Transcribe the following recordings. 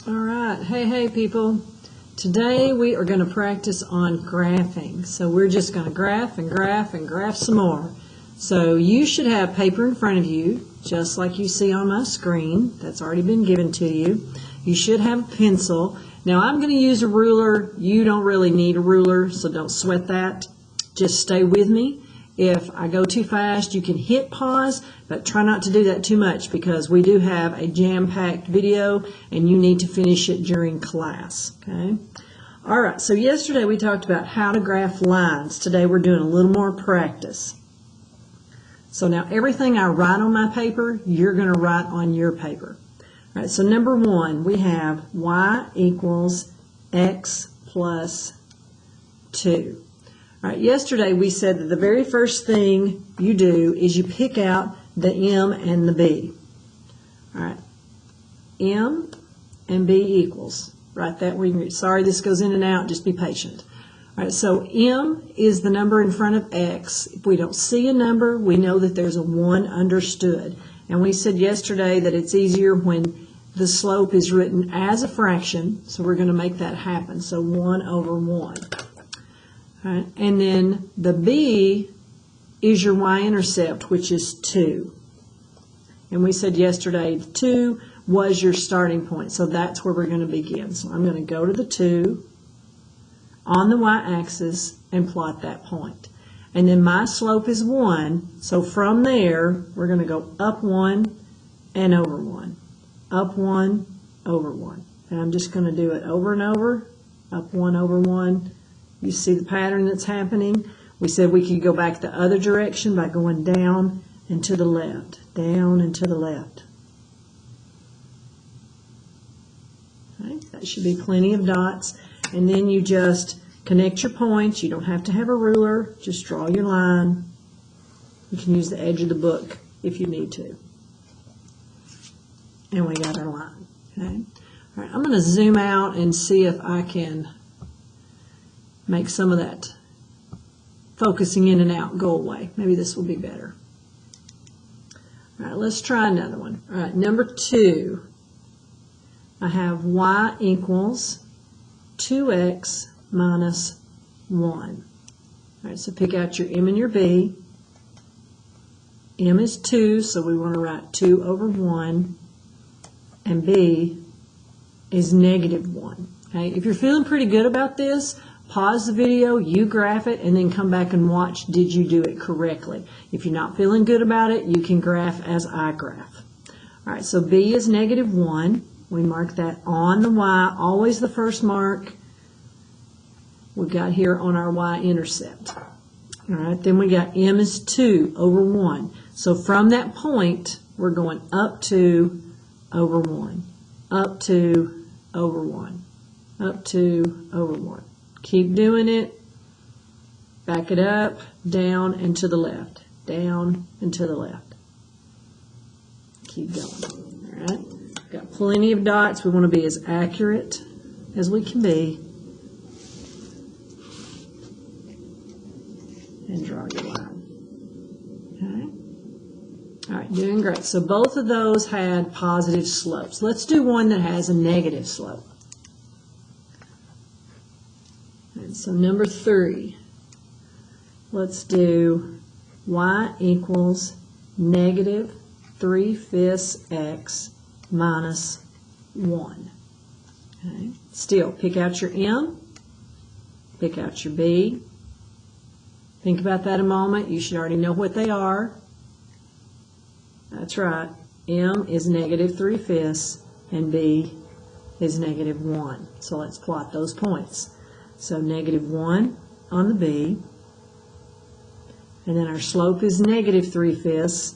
All right. Hey, people. Today we are going to practice on graphing. So we're just going to graph and graph and graph some more. So you should have paper in front of you, just like you see on my screen. That's already been given to you. You should have a pencil. Now I'm going to use a ruler. You don't really need a ruler, so don't sweat that. Just stay with me. If I go too fast, you can hit pause, but try not to do that too much because we do have a jam-packed video and you need to finish it during class, okay? All right, so yesterday we talked about how to graph lines. Today we're doing a little more practice. So now everything I write on my paper, you're going to write on your paper. All right, so number one, we have y equals x plus 2. All right, yesterday we said that the very first thing you do is you pick out the m and the b. All right, m and b equals. Write that where you can read. Sorry, this goes in and out. Just be patient. All right, so m is the number in front of x. If we don't see a number, we know that there's a 1 understood. And we said yesterday that it's easier when the slope is written as a fraction, so we're going to make that happen. So 1 over 1. All right, and then the b is your y-intercept, which is 2. And we said yesterday 2 was your starting point, so that's where we're going to begin. So I'm going to go to the 2 on the y-axis and plot that point. And then my slope is 1, so from there we're going to go up 1 and over 1. Up 1, over 1. And I'm just going to do it over and over, up 1 over 1. You see the pattern that's happening? We said we could go back the other direction by going down and to the left. Down and to the left. Okay, that should be plenty of dots. And then you just connect your points. You don't have to have a ruler. Just draw your line. You can use the edge of the book if you need to. And we got our line. Okay. All right, I'm going to zoom out and see if I can make some of that focusing in and out go away. Maybe this will be better. All right, let's try another one. All right, number 2, I have y equals 2x minus 1. All right, so pick out your m and your b. M is 2, so we want to write 2 over 1, and b is negative 1. Okay, if you're feeling pretty good about this, pause the video, you graph it, and then come back and watch, did you do it correctly? If you're not feeling good about it, you can graph as I graph. All right, so b is negative 1. We mark that on the y, always the first mark we've got here on our y-intercept. All right, then we got m is 2 over 1. So from that point, we're going up 2 over 1, up 2 over 1, up 2 over 1. Keep doing it. Back it up, down and to the left, down and to the left. Keep going. All right. Got plenty of dots. We want to be as accurate as we can be. And draw your line. Okay. All right, doing great. So both of those had positive slopes. Let's do one that has a negative slope. And so number 3, let's do y equals negative 3/5 x minus 1. Okay. Still, pick out your m, pick out your b. Think about that a moment. You should already know what they are. That's right. M is negative 3/5 and b is negative 1. So let's plot those points. So negative 1 on the b, and then our slope is negative 3/5,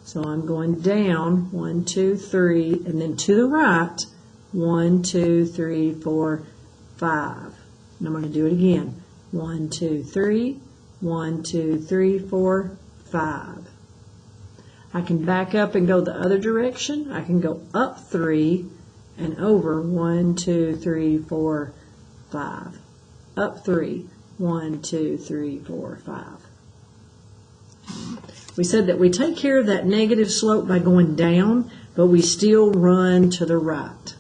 so I'm going down 1, 2, 3, and then to the right 1, 2, 3, 4, 5. And I'm going to do it again. 1, 2, 3, 1, 2, 3, 4, 5. I can back up and go the other direction. I can go up 3 and over 1, 2, 3, 4, 5. Up 3, 1, 2, 3, 4, 5. We said that we take care of that negative slope by going down, but we still run to the right.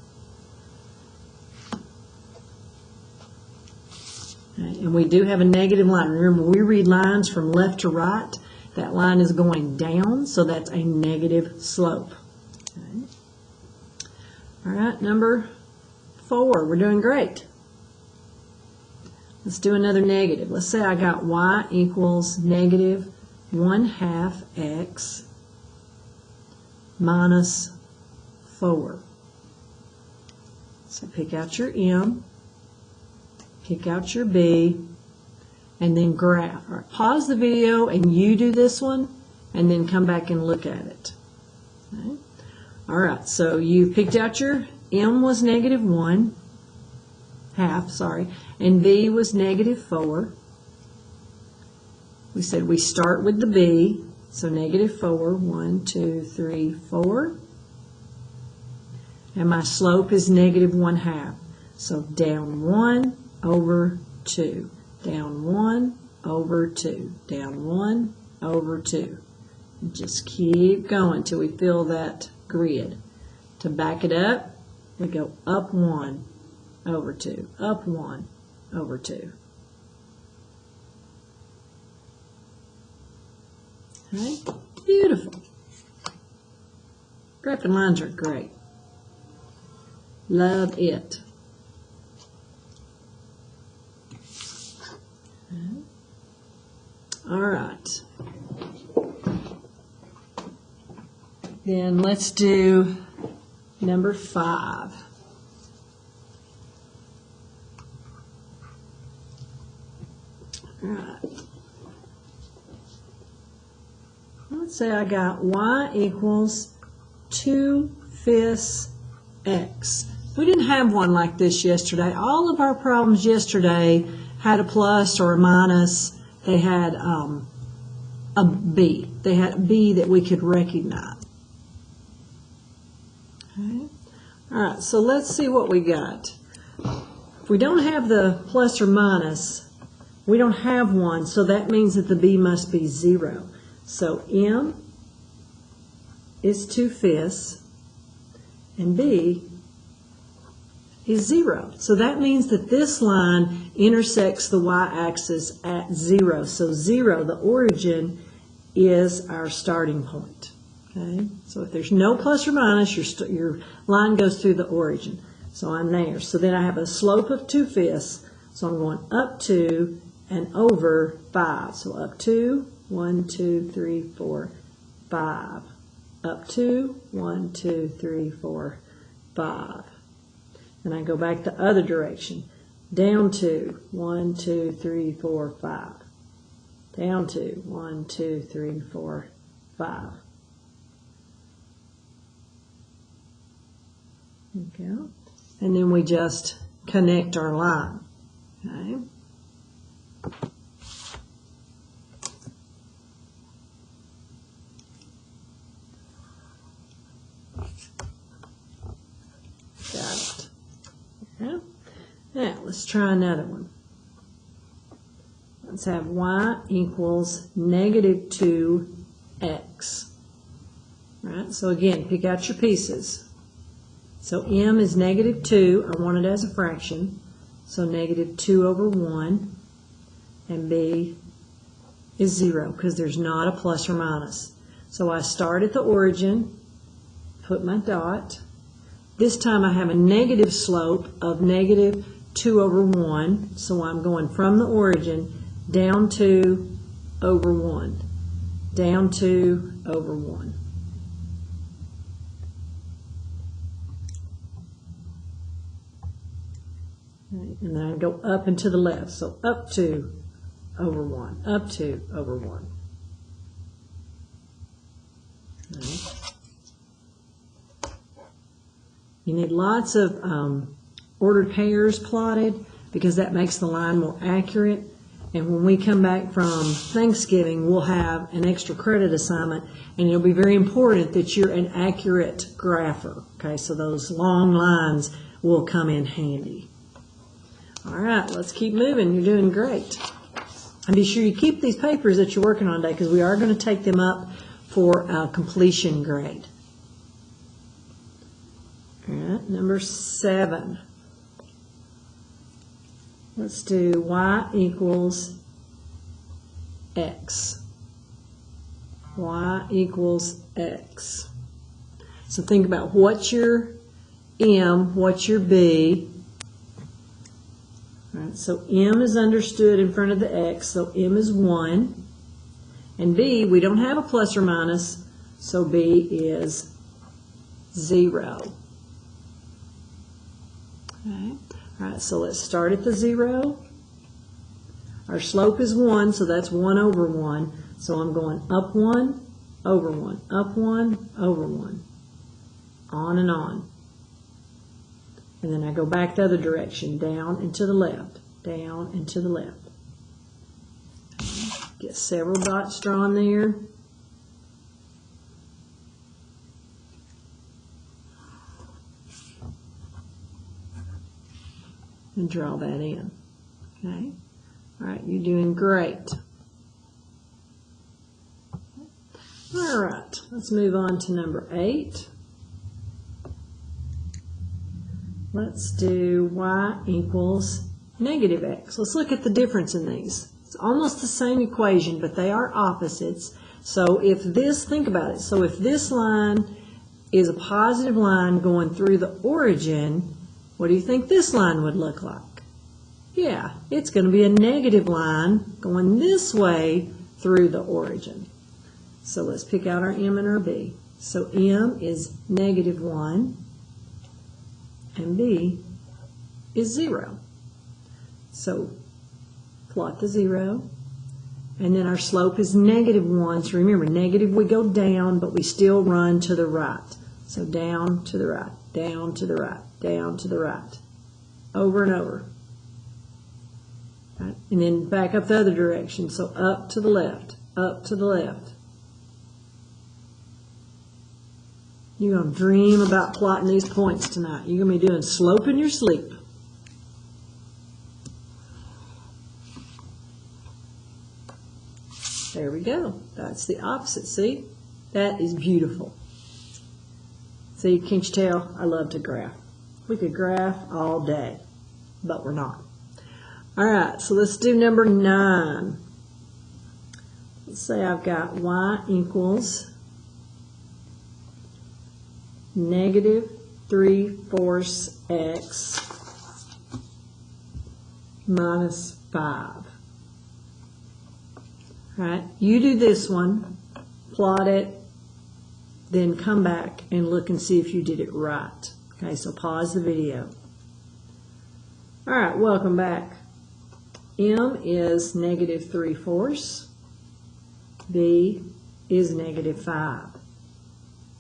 Okay, and we do have a negative line. Remember, we read lines from left to right. That line is going down, so that's a negative slope. Okay. All right, number 4. We're doing great. Let's do another negative. Let's say I got y equals negative 1/2 x minus 4. So pick out your m, pick out your b, and then graph. All right, pause the video and you do this one, and then come back and look at it. Okay. All right, so you picked out your m was negative 1/2, and b was negative 4. We said we start with the b, so negative 4, 1, 2, 3, 4. And my slope is negative 1/2. So down 1 over 2. Down 1 over 2. Down 1 over 2. Just keep going till we fill that grid. To back it up, we go up 1 over 2. Up 1 over 2. Okay, beautiful. Graphing lines are great. Love it. All right. Then let's do number 5. All right. Let's say I got y equals 2/5 x. We didn't have one like this yesterday. All of our problems yesterday had a plus or a minus. They had a b. They had a b that we could recognize. Okay. All right, so let's see what we got. If we don't have the plus or minus, we don't have one, so that means that the b must be 0. So m is 2/5 and b is 0. So that means that this line intersects the y-axis at 0. So 0, the origin, is our starting point. Okay? So if there's no plus or minus, your line goes through the origin. So I'm there. So then I have a slope of 2/5. So I'm going up 2 and over 5. So up 2, 1, 2, 3, 4, 5. Up 2, 1, 2, 3, 4, 5. And I go back the other direction. Down 2, 1, 2, 3, 4, 5. Down 2, 1, 2, 3, 4, 5. Okay. And then we just connect our line. Okay. Got it. Yeah. Now, let's try another one. Let's have y equals negative 2x. Right? So again, pick out your pieces. So m is negative 2. I want it as a fraction. So negative 2 over 1. And b is 0 because there's not a plus or minus. So I start at the origin, put my dot. This time I have a negative slope of negative 2 over 1. So I'm going from the origin down 2 over 1. Down 2 over 1. Right, and then I go up and to the left. So up 2 over 1. Up 2 over 1. Right. You need lots of ordered pairs plotted because that makes the line more accurate. And when we come back from Thanksgiving, we'll have an extra credit assignment, and it'll be very important that you're an accurate grapher. Okay, so those long lines will come in handy. All right, let's keep moving. You're doing great. And be sure you keep these papers that you're working on today because we are going to take them up for a completion grade. All right, number 7. Let's do y equals x. Y equals x. So think about what's your m, what's your b. All right, so m is understood in front of the x, so m is 1. And b, we don't have a plus or minus, so b is 0. Okay. All right, so let's start at the 0. Our slope is 1, so that's 1 over 1. So I'm going up 1, over 1, up 1, over 1, on and on. And then I go back the other direction, down and to the left, down and to the left. Get several dots drawn there. And draw that in. Okay? All right, you're doing great. All right, let's move on to number 8. Let's do y equals negative x. Let's look at the difference in these. It's almost the same equation, but they are opposites. So if this, think about it, so if this line is a positive line going through the origin, what do you think this line would look like? Yeah, it's going to be a negative line going this way through the origin. So let's pick out our m and our b. So m is negative 1 and b is 0. So plot the 0, and then our slope is negative 1. So remember, negative we go down, but we still run to the right. So down to the right, down to the right, down to the right, over and over. Right? And then back up the other direction, so up to the left, up to the left. You're going to dream about plotting these points tonight. You're going to be doing slope in your sleep. There we go. That's the opposite. See? That is beautiful. See, can't you tell? I love to graph. We could graph all day, but we're not. All right, so let's do number 9. Let's say I've got y equals negative 3/4 x minus 5. All right, you do this one, plot it, then come back and look and see if you did it right. Okay, so pause the video. All right, welcome back. M is negative 3/4. B is negative 5.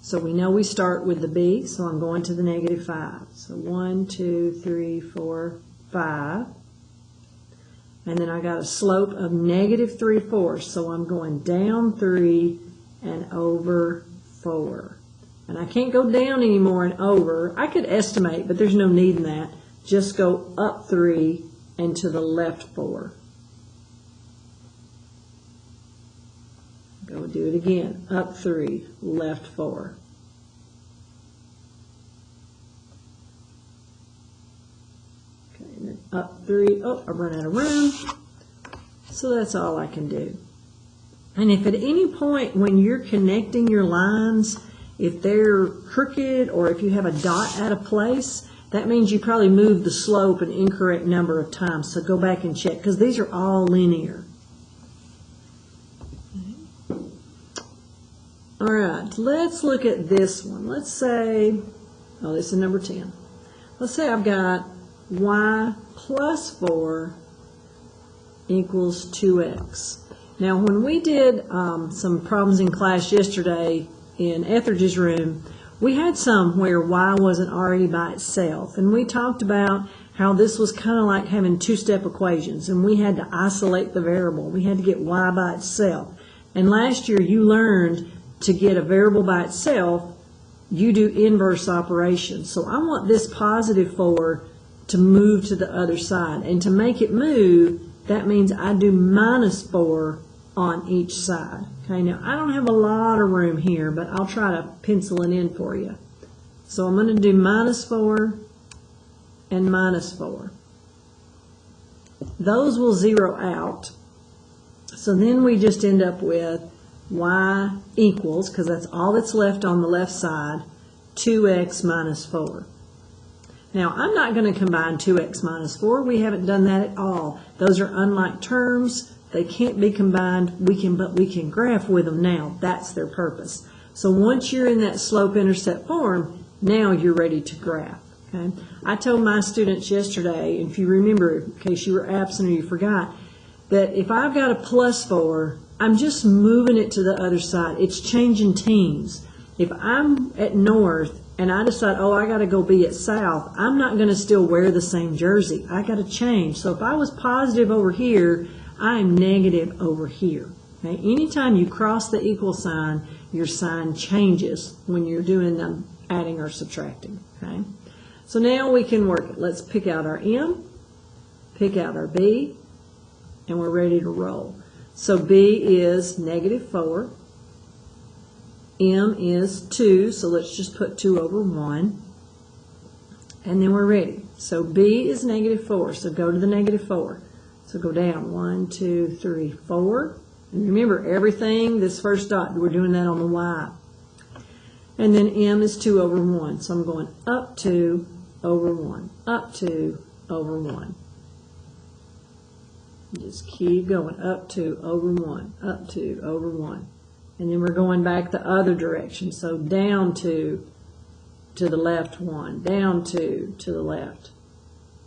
So we know we start with the B, so I'm going to the negative 5. So 1, 2, 3, 4, 5. And then I got a slope of negative 3/4, so I'm going down 3 and over 4. And I can't go down anymore and over. I could estimate, but there's no need in that. Just go up 3 and to the left 4. Go do it again. Up 3, left 4. Okay, and then up 3. Oh, I run out of room. So that's all I can do. And if at any point when you're connecting your lines, if they're crooked or if you have a dot out of place, that means you probably moved the slope an incorrect number of times. So go back and check, because these are all linear. All right, let's look at this one. Let's say, oh, this is number 10. Let's say I've got y plus 4 equals 2x. Now, when we did some problems in class yesterday in Etheridge's room, we had some where y wasn't already by itself. And we talked about how this was kind of like having two-step equations, and we had to isolate the variable. We had to get y by itself. And last year you learned to get a variable by itself, you do inverse operations. So I want this positive 4 to move to the other side. And to make it move, that means I do minus 4 on each side. Okay, now I don't have a lot of room here, but I'll try to pencil it in for you. So I'm going to do minus 4 and minus 4. those will zero out. So then we just end up with y equals, because that's all that's left on the left side, 2x minus 4. Now, I'm not going to combine 2x minus 4. We haven't done that at all. Those are unlike terms. They can't be combined. But we can graph with them now. That's their purpose. So once you're in that slope-intercept form, now you're ready to graph. Okay? I told my students yesterday, if you remember, in case you were absent or you forgot, that if I've got a plus 4, I'm just moving it to the other side. It's changing teams. If I'm at north and I decide, oh, I got to go be at south, I'm not going to still wear the same jersey. I got to change. So if I was positive over here, I am negative over here. Okay? Anytime you cross the equal sign, your sign changes when you're doing adding or subtracting. Okay? So now we can work it. Let's pick out our M, pick out our B, and we're ready to roll. So B is negative 4. M is 2, so let's just put 2 over 1. And then we're ready. So B is negative 4, so go to the negative 4. So go down 1, 2, 3, 4. And remember, everything, this first dot, we're doing that on the Y. And then M is 2 over 1. So I'm going up 2 over 1, up 2 over 1. Just keep going, up 2 over 1, up 2 over 1. And then we're going back the other direction. So down 2 to the left 1, down 2 to the left.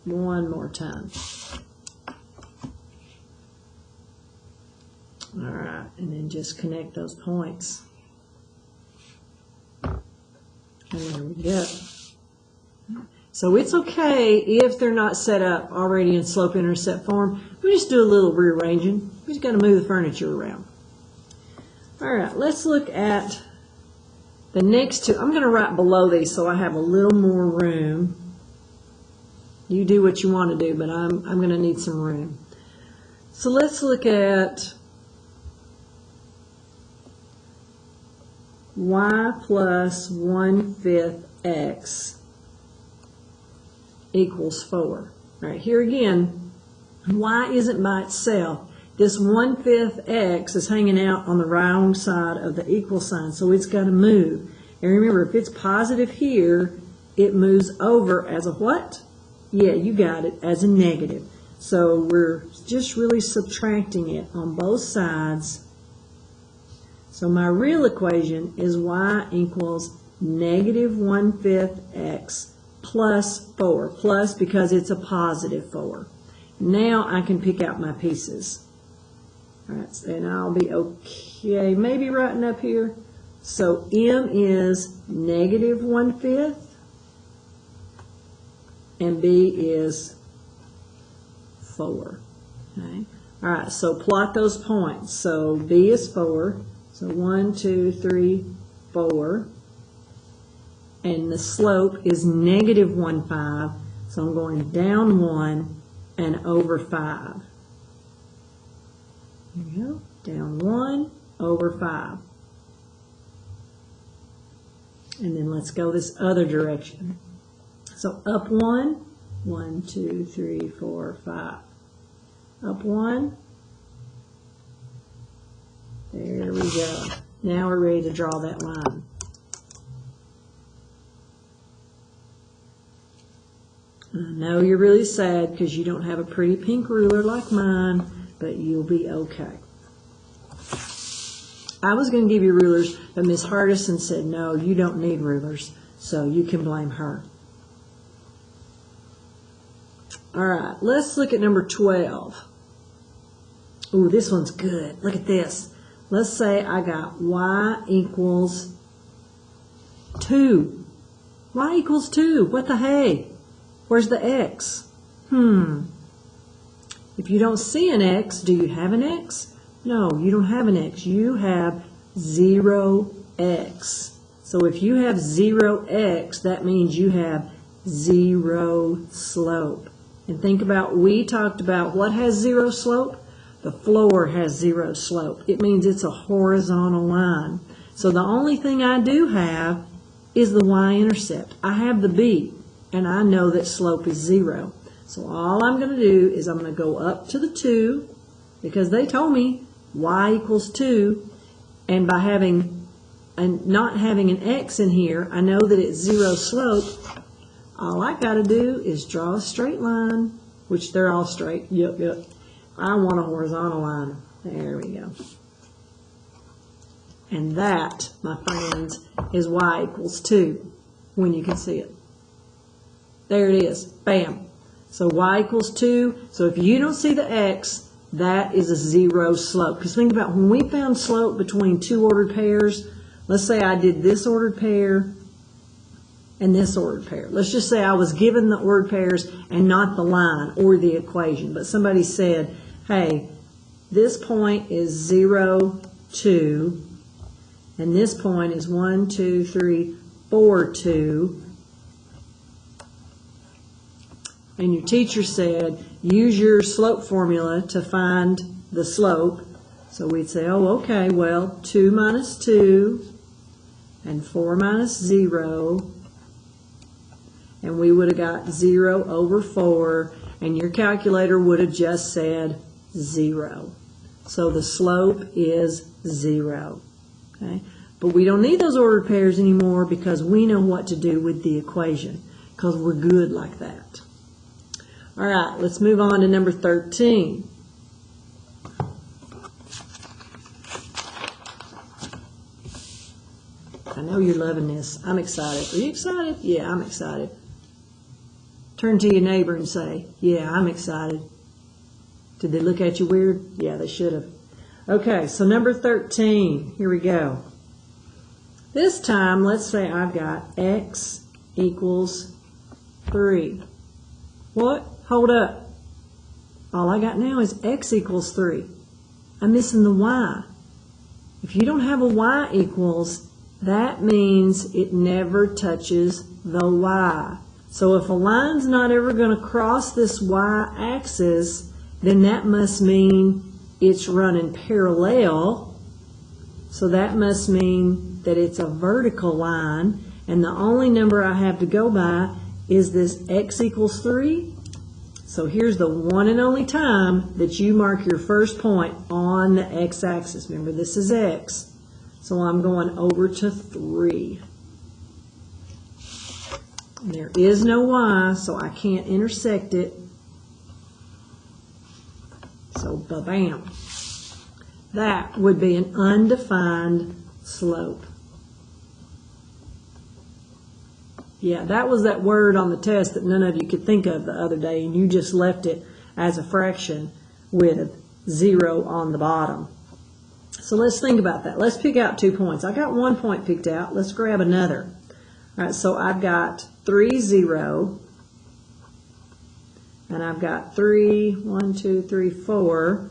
One more time. All right, and then just connect those points. And there we go. So it's okay if they're not set up already in slope-intercept form. We just do a little rearranging. We just got to move the furniture around. All right, let's look at the next two. I'm going to write below these so I have a little more room. You do what you want to do, but I'm going to need some room. So let's look at y plus 1/5 x equals 4. All right, here again, y isn't by itself. This 1/5 x is hanging out on the wrong side of the equal sign, so it's got to move. And remember, if it's positive here, it moves over as a what? Yeah, you got it, as a negative. So we're just really subtracting it on both sides. So my real equation is y equals negative 1/5 x plus 4. Plus because it's a positive 4. Now I can pick out my pieces. All right, and I'll be okay maybe writing up here. So M is negative 1/5 and B is 4. Okay. All right, so plot those points. So B is 4. So 1, 2, 3, 4. And the slope is negative 1/5. So I'm going down 1 and over 5. There we go. Down 1 over 5. And then let's go this other direction. So up 1, 1, 2, 3, 4, 5. Up 1. There we go. Now we're ready to draw that line. I know you're really sad because you don't have a pretty pink ruler like mine, but you'll be okay. I was going to give you rulers, but Miss Hardison said, no, you don't need rulers, so you can blame her. All right, let's look at number 12. Ooh, this one's good. Look at this. Let's say I got y equals 2. Y equals 2. What the hey? Where's the x? If you don't see an x, do you have an x? No, you don't have an x. You have 0x. So if you have 0x, that means you have 0 slope. And think about, we talked about what has 0 slope? The floor has 0 slope. It means it's a horizontal line. So the only thing I do have is the y-intercept. I have the b, and I know that slope is 0. So all I'm going to do is I'm going to go up to the 2 because they told me y equals 2, and by not having an x in here, I know that it's 0 slope. All I got to do is draw a straight line, which they're all straight. Yep. I want a horizontal line. There we go. And that, my friends, is y equals 2 when you can see it. There it is. Bam. So y equals 2. So if you don't see the x, that is a 0 slope. Because think about when we found slope between two ordered pairs, let's say I did this ordered pair and this ordered pair. Let's just say I was given the ordered pairs and not the line or the equation. But somebody said, hey, this point is 0, 2, and this point is 1, 2, 3, 4, 2. And your teacher said, use your slope formula to find the slope. So we'd say, oh, okay, well, 2 minus 2 and 4 minus 0. And we would have got 0 over 4. And your calculator would have just said 0. So the slope is 0. Okay? But we don't need those ordered pairs anymore because we know what to do with the equation because we're good like that. All right, let's move on to number 13. I know you're loving this. I'm excited. Are you excited? Yeah, I'm excited. Turn to your neighbor and say, yeah, I'm excited. Did they look at you weird? Yeah, they should have. Okay, so number 13. Here we go. This time, let's say I've got x equals 3. What? Hold up. All I got now is x equals 3. I'm missing the y. If you don't have a y equals, that means it never touches the y. So if a line's not ever going to cross this y-axis, then that must mean it's running parallel. So that must mean that it's a vertical line. And the only number I have to go by is this x equals 3. So here's the one and only time that you mark your first point on the x-axis. Remember, this is x. So I'm going over to 3. And there is no y, so I can't intersect it. So ba-bam. That would be an undefined slope. Yeah, that was that word on the test that none of you could think of the other day, and you just left it as a fraction with 0 on the bottom. So let's think about that. Let's pick out 2 points. I got 1 point picked out. Let's grab another. All right, so I've got 3, 0, and I've got 3, 1, 2, 3, 4.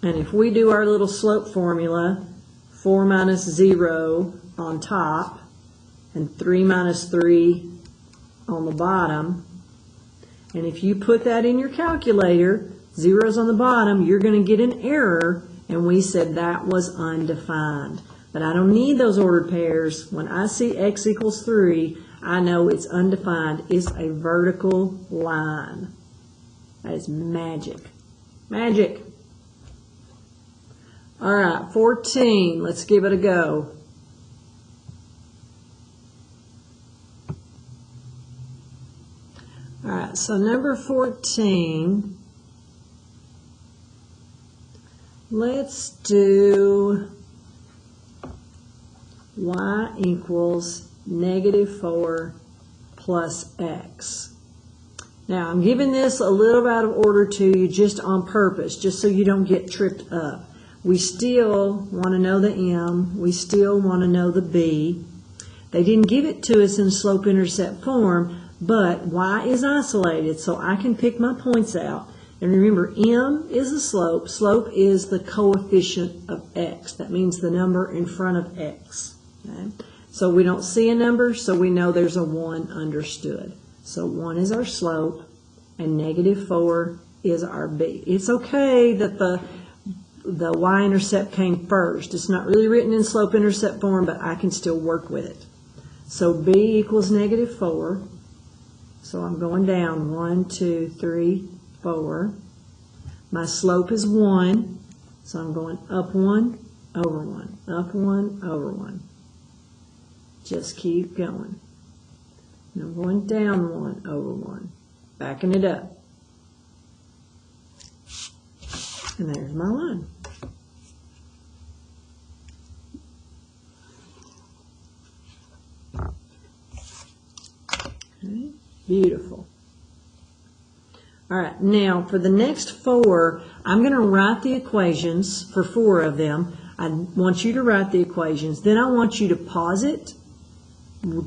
And if we do our little slope formula, 4 minus 0 on top, and 3 minus 3 on the bottom. And if you put that in your calculator, zeros on the bottom, you're going to get an error, and we said that was undefined. But I don't need those ordered pairs. When I see x equals 3, I know it's undefined. It's a vertical line. That is magic. Magic. All right, 14. Let's give it a go. All right, so number 14, let's do y equals -4 plus x. Now, I'm giving this a little out of order to you just on purpose, just so you don't get tripped up. We still want to know the m. We still want to know the b. They didn't give it to us in slope-intercept form, but y is isolated, so I can pick my points out. And remember, m is the slope. Slope is the coefficient of x. That means the number in front of x. Okay? So we don't see a number, so we know there's a 1 understood. So 1 is our slope, and -4 is our b. It's okay that the y-intercept came first. It's not really written in slope-intercept form, but I can still work with it. So b equals -4. So I'm going down 1, 2, 3, 4. My slope is 1, so I'm going up 1, over 1, up 1, over 1. Just keep going. And I'm going down 1, over 1, backing it up. And there's my line. Okay, beautiful. All right, now for the next 4, I'm going to write the equations for 4 of them. I want you to write the equations. Then I want you to pause it,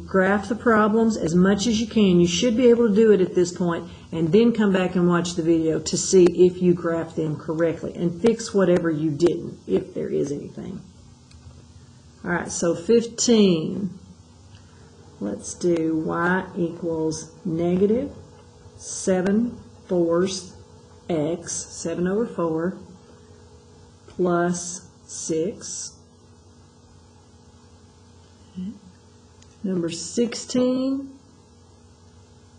graph the problems as much as you can. You should be able to do it at this point, and then come back and watch the video to see if you graphed them correctly and fix whatever you didn't, if there is anything. All right, so 15. Let's do y equals negative 7/4 x, 7 over 4, plus 6. Okay. Number 16,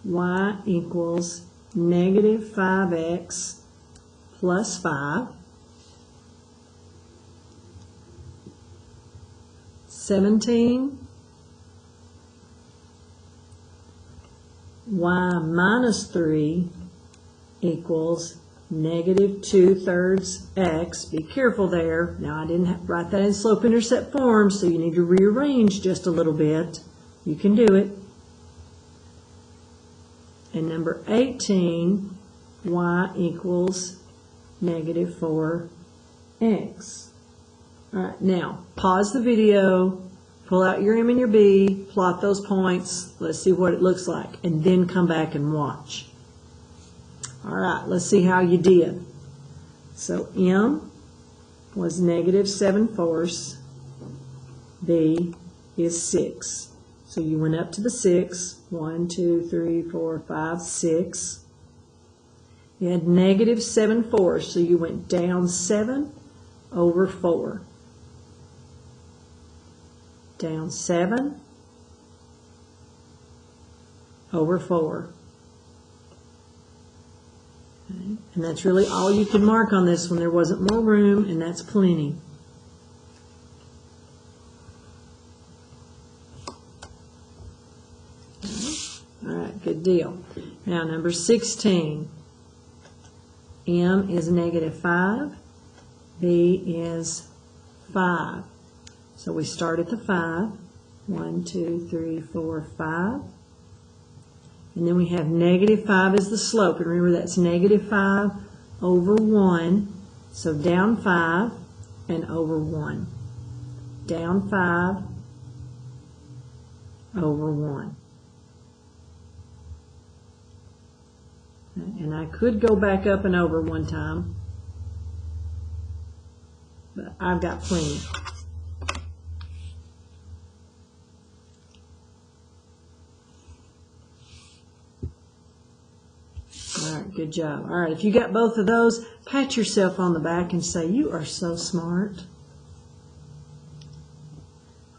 y equals negative 5x plus 5. 17, y minus 3 equals negative 2/3 x. Be careful there. Now I didn't write that in slope-intercept form, so you need to rearrange just a little bit. You can do it. And number 18, y equals negative 4x. All right, now pause the video, pull out your M and your B, plot those points, let's see what it looks like, and then come back and watch. All right, let's see how you did. So M was negative 7/4, B is 6. So you went up to the 6, 1, 2, 3, 4, 5, 6. You had negative 7/4, so you went down 7 over 4. Down 7 over 4. Okay. And that's really all you could mark on this one. There wasn't more room, and that's plenty. All right, good deal. Now number 16. M is negative 5. B is 5. So we start at the 5. 1, 2, 3, 4, 5. And then we have negative 5 as the slope. And remember, that's negative 5 over 1. So down 5 and over 1. Down 5 over 1. And I could go back up and over one time, but I've got plenty. All right, good job. All right, if you got both of those, pat yourself on the back and say, you are so smart.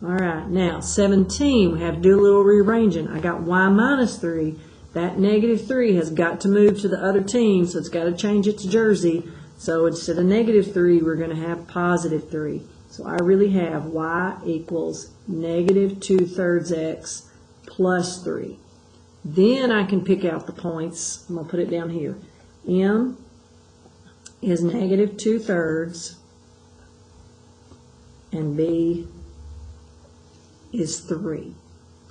All right, now 17, we have to do a little rearranging. I got y minus 3. That negative 3 has got to move to the other team, so it's got to change its jersey. So instead of negative 3, we're going to have positive 3. So I really have y equals negative 2/3 x plus 3. Then I can pick out the points. I'm going to put it down here. M is negative 2/3, and B is 3.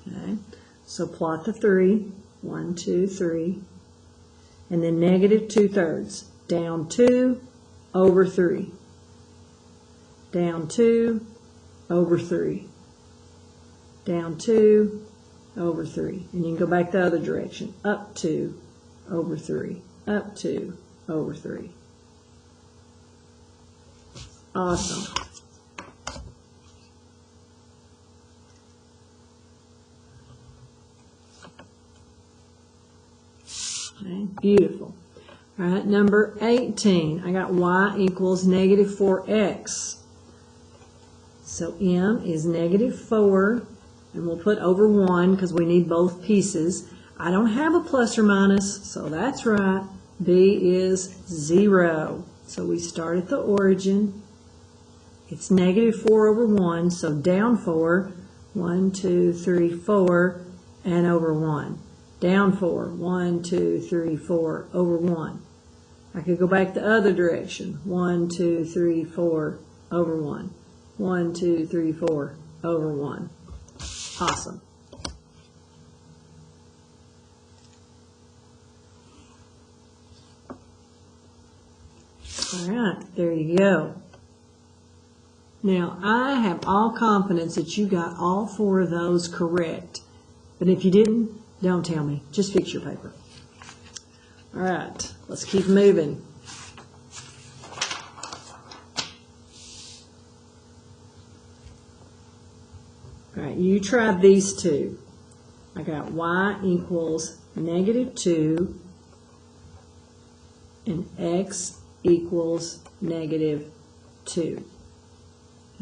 Okay, so plot the 3. 1, 2, 3, and then negative 2/3, down 2 over 3, down 2 over 3, down 2 over 3, and you can go back the other direction, up 2 over 3, up 2 over 3. Awesome. Okay, beautiful. All right, number 18. I got y equals negative 4x. So M is negative 4, and we'll put over 1 because we need both pieces. I don't have a plus or minus, so that's right. B is 0. So we start at the origin. It's negative 4 over 1, so down 4, 1, 2, 3, 4, and over 1. Down 4, 1, 2, 3, 4, over 1. I could go back the other direction. 1, 2, 3, 4, over 1. 1, 2, 3, 4, over 1. Awesome. All right, there you go. Now, I have all confidence that you got all 4 of those correct. But if you didn't, don't tell me. Just fix your paper. All right, let's keep moving. All right, you try these two. I got y equals negative 2 and x equals negative 2.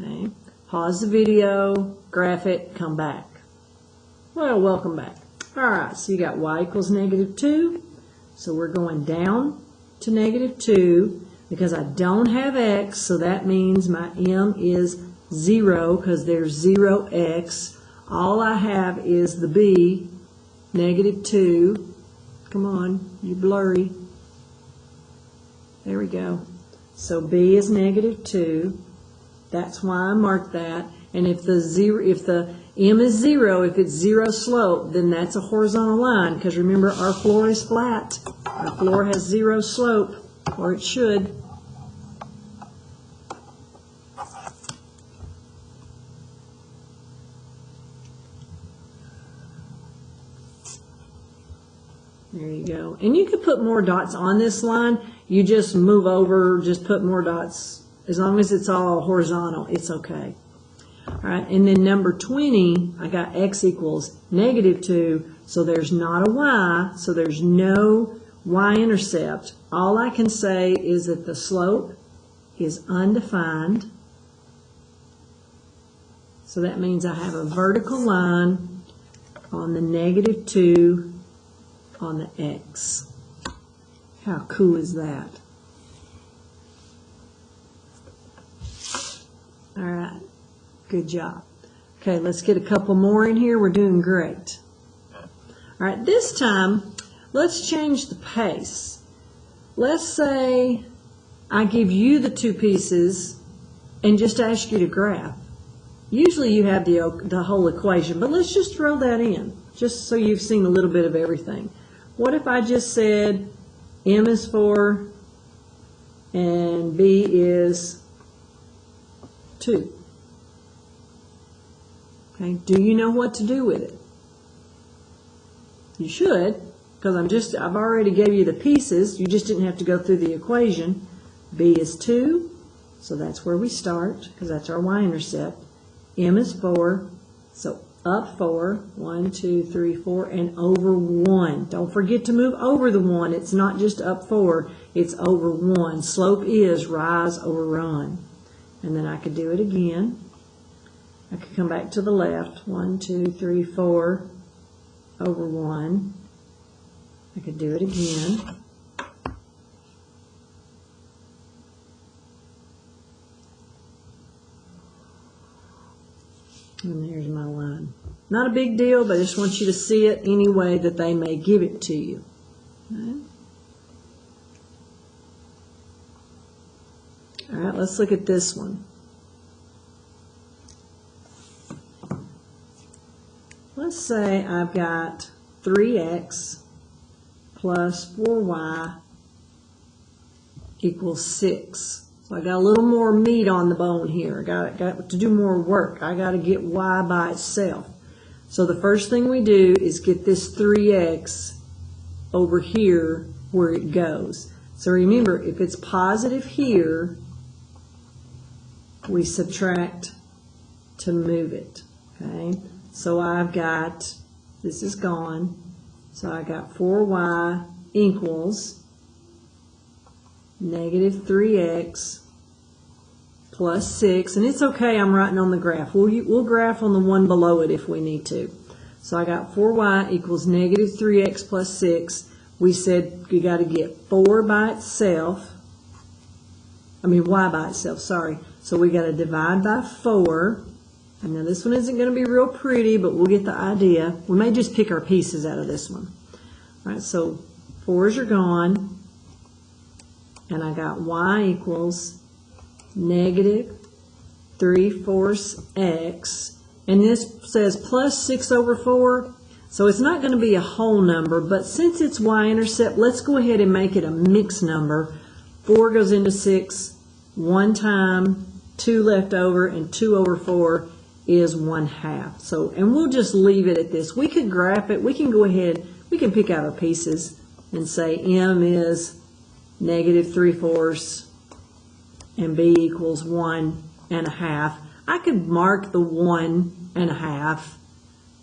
Okay, pause the video, graph it, come back. Well, welcome back. All right, so you got y equals negative 2. So we're going down to negative 2 because I don't have x, so that means my m is 0 because there's 0x. All I have is the b, negative 2. Come on, you're blurry. There we go. So b is negative 2. That's why I marked that. And if the m is 0, if it's 0 slope, then that's a horizontal line. Because remember, our floor is flat. Our floor has 0 slope, or it should. There you go. And you could put more dots on this line. You just move over, just put more dots. As long as it's all horizontal, it's okay. All right, and then number 20, I got x equals negative 2, so there's not a y, so there's no y-intercept. All I can say is that the slope is undefined. So that means I have a vertical line on the negative 2 on the x. How cool is that? All right, good job. Okay, let's get a couple more in here. We're doing great. All right, this time, let's change the pace. Let's say I give you the 2 pieces and just ask you to graph. Usually you have the whole equation, but let's just throw that in, just so you've seen a little bit of everything. What if I just said m is 4 and b is 2? Okay, do you know what to do with it? You should, because I've already gave you the pieces. You just didn't have to go through the equation. B is 2, so that's where we start, because that's our y-intercept. M is 4, so up 4, 1, 2, 3, 4, and over 1. Don't forget to move over the 1. It's not just up 4, it's over 1. Slope is rise over run. And then I could do it again. I could come back to the left. 1, 2, 3, 4, over 1. I could do it again. And there's my line. Not a big deal, but I just want you to see it any way that they may give it to you. Okay. All right, let's look at this one. Let's say I've got 3x plus 4y equals 6. So I got a little more meat on the bone here. I got to do more work. I got to get y by itself. So the first thing we do is get this 3x over here where it goes. So remember, if it's positive here, we subtract to move it. Okay? So I've got, this is gone, so I got 4y equals negative 3x plus 6, and it's okay I'm writing on the graph. We'll graph on the one below it if we need to. So I got 4y equals negative 3x plus 6. We said you got to get 4 by itself. Y by itself, sorry. So we got to divide by 4. And now this one isn't going to be real pretty, but we'll get the idea. We may just pick our pieces out of this one. All right, so 4's are gone. And I got y equals negative 3/4 x. And this says plus 6 over 4. So it's not going to be a whole number, but since it's y-intercept, let's go ahead and make it a mixed number. 4 goes into 6 one time, 2 left over, and 2 over 4 is 1/2. So, and we'll just leave it at this. We could graph it. We can go ahead, we can pick out our pieces and say m is negative 3/4 and b equals 1.5. I could mark the 1.5,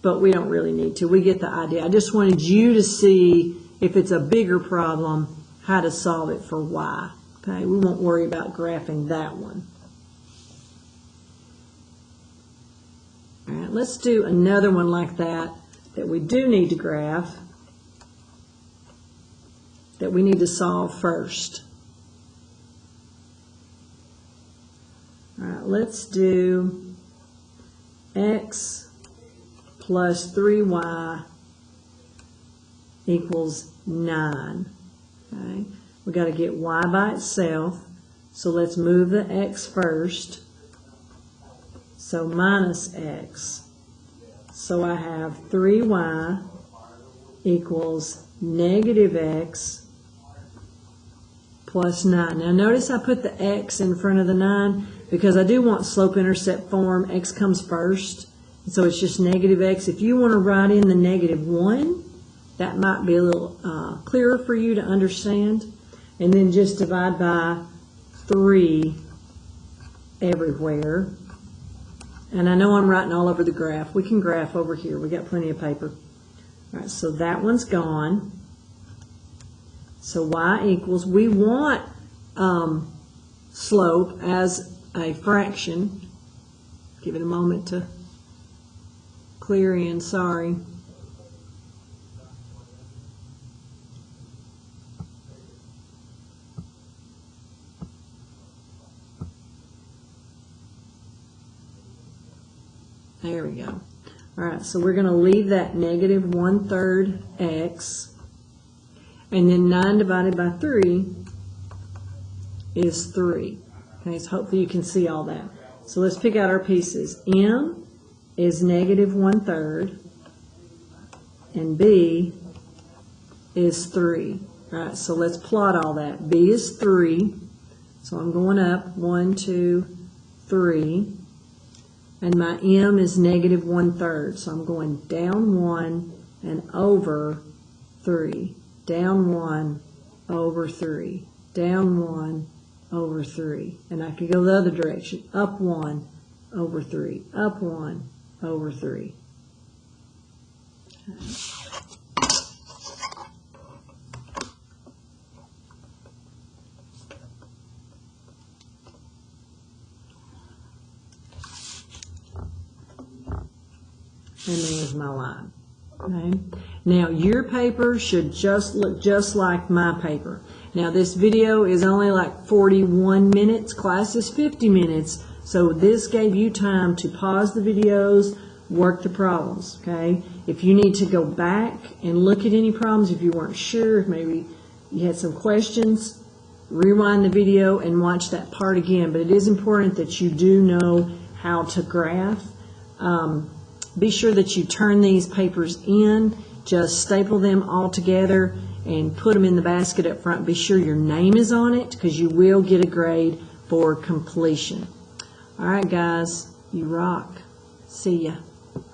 but we don't really need to. We get the idea. I just wanted you to see, if it's a bigger problem, how to solve it for y. Okay, we won't worry about graphing that one. All right, let's do another one like that we do need to graph, that we need to solve first. All right, let's do x plus 3y equals 9. Okay, we got to get y by itself, so let's move the x first. So minus x. So I have 3y equals negative x plus 9. Now notice I put the x in front of the 9 because I do want slope-intercept form. X comes first. So it's just negative x. If you want to write in the negative 1, that might be a little clearer for you to understand. And then just divide by 3 everywhere. And I know I'm writing all over the graph. We can graph over here. We got plenty of paper. All right, so that one's gone. So y equals, we want slope as a fraction. Give it a moment to clear in, sorry. There we go. All right, so we're going to leave that negative 1/3 x, and then 9 divided by 3 is 3. Okay, so hopefully you can see all that. So let's pick out our pieces. M is negative 1/3, and B is 3. All right, so let's plot all that. B is 3, so I'm going up 1, 2, 3. And my m is negative 1/3, so I'm going down 1 and over 3. Down 1 over 3. Down 1 over 3. And I could go the other direction. Up 1 over 3. Up 1 over 3. Okay. And there's my line. Okay. Now your paper should just look just like my paper. Now this video is only like 41 minutes. Class is 50 minutes. So this gave you time to pause the videos, work the problems. Okay. If you need to go back and look at any problems, if you weren't sure, if maybe you had some questions, rewind the video and watch that part again. But it is important that you do know how to graph. Be sure that you turn these papers in, just staple them all together and put them in the basket up front. Be sure your name is on it because you will get a grade for completion. All right, guys, you rock. See ya.